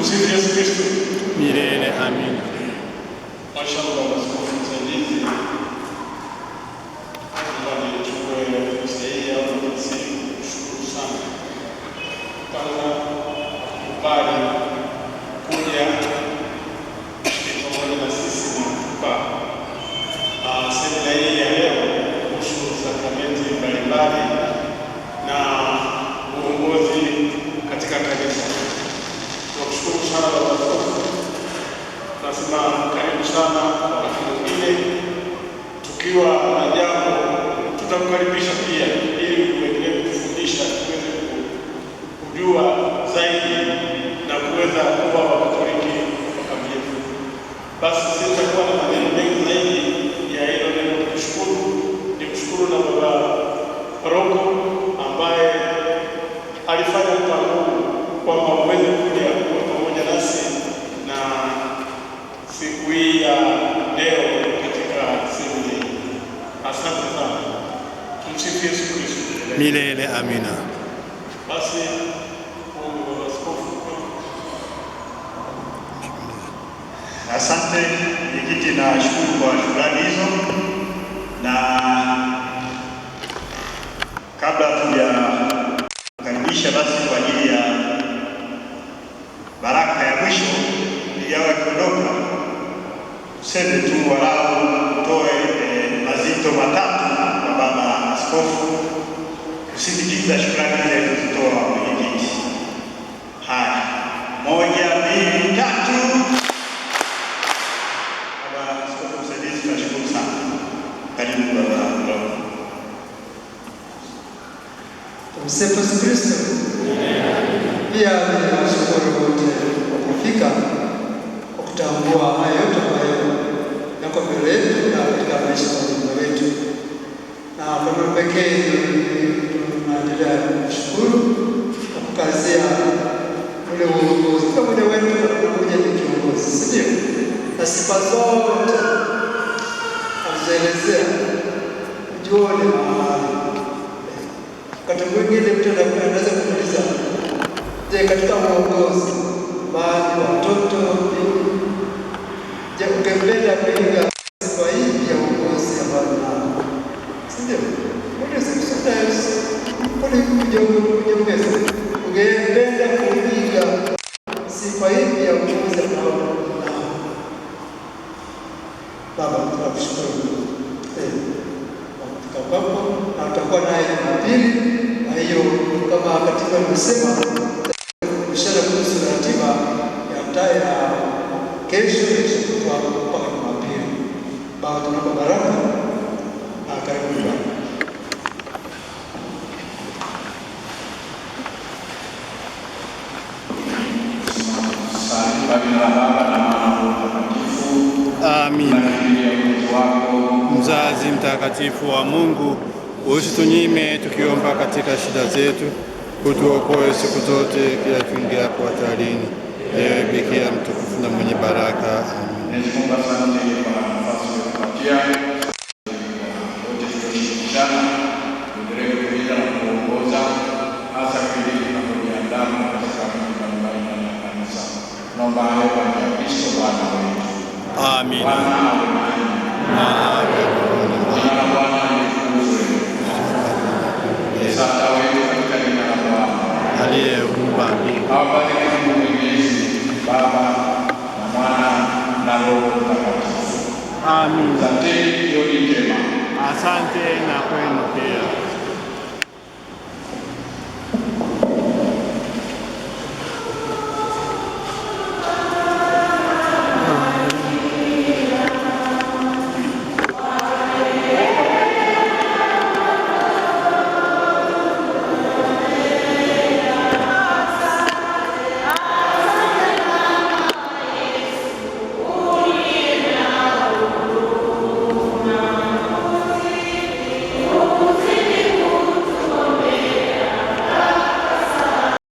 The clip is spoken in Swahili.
Tumsifu Yesu Kristo. Milele amina. Mashallah, askofu msaidizi. Naomba nichukue fursa hii au nafasi hii kushukuru sana. Kwanza kubali kuja pamoja na sisi na kutupa semina hii ya leo kuhusu sakramenti mbalimbali na uongozi katika kanisa. Tunashukuru sana baba askofu. Tunasema karibu sana wakati mwingine tukiwa na jambo tutakukaribisha pia ili uendelee kutufundisha tuweze kujua zaidi na kuweza kuwa Wakatoliki wakamilifu. Basi sitakuwa na maneno mengi zaidi ya hilo neno kushukuru. Nimshukuru na baba paroko ambaye alifanya mpango kwamba uweze kuja kuwa pamoja nasi na siku hii ya leo katika semina hii. Asante sana. Tumsifu Yesu Kristo. Milele amina. Basi Baba Askofu. Asante mwenyekiti, na shukuru kwa shukrani hizo, na kabla tujakaribisha basi kwa ajili ya baraka ya mwisho iliyawa ikiondoka, tuseme tu walau utoe mazito matatu kwa baba askofu kusindikiza shukrani zile tulizozitoa mwenyekiti. Haya, 1, 2, 3. Baba askofu msaidizi, tunashukuru sana. Karibu baba. Tumsifu Yesu Kristo. Pia ninashukuru wote kwa kufika, kwa kutambua haya yote ambayo yako mbele yetu na katika maisha ya Mungu wetu. Na kwa pekee tunaendelea kushukuru na kukazia ule uongozi. Kila mmoja wetu anakuja ni kiongozi, si ndio? Na sifa zote alizoelezea ujione mahali. Wakati mwingine mtu anaweza kuuliza, je, katika uongozi baadhi watoto, je, ungependa kuiga sifa hii ya uongozi ambayo nao? Si ndio? Ungependa kuiga sifa hii ya uongozi ambao nao? Baba, tunakushukuru kwako, na utakuwa naye Jumapili. Kwa hiyo kama katiba imesema ishara kuhusu ratiba ya kesho itakuwa mpaka Jumapili. Baba, tunaomba baraka na karibu Baba. Amina. Mzazi mtakatifu wa Mungu, usitunyime tukiomba katika shida zetu, utuokoe siku zote kila tuingiapo hatarini. Ewe Bikira mtukufu na mwenye baraka. Amen. Amina. Aliyeumba mbingu, Baba na Mwana na Roho Mtakatifu. Amina. Asante, jioni njema. Asante na kwenu pia.